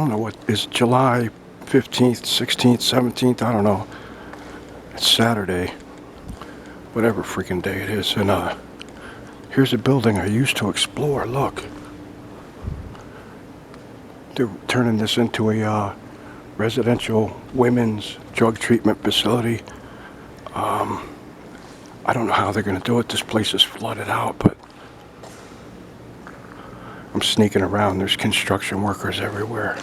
don't know what is July 15th, 16th, 17th, I don't know. It's Saturday, whatever freaking day it is. And here's a building I used to explore. Look, they're turning this into a residential women's drug treatment facility. I don't know how they're going to do it. This place is flooded out, but I'm sneaking around. There's construction workers everywhere.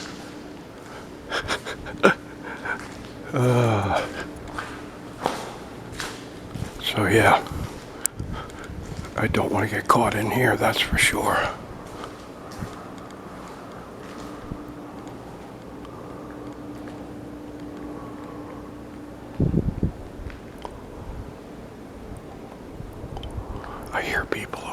So yeah, I don't want to get caught in here, that's for sure. I hear people.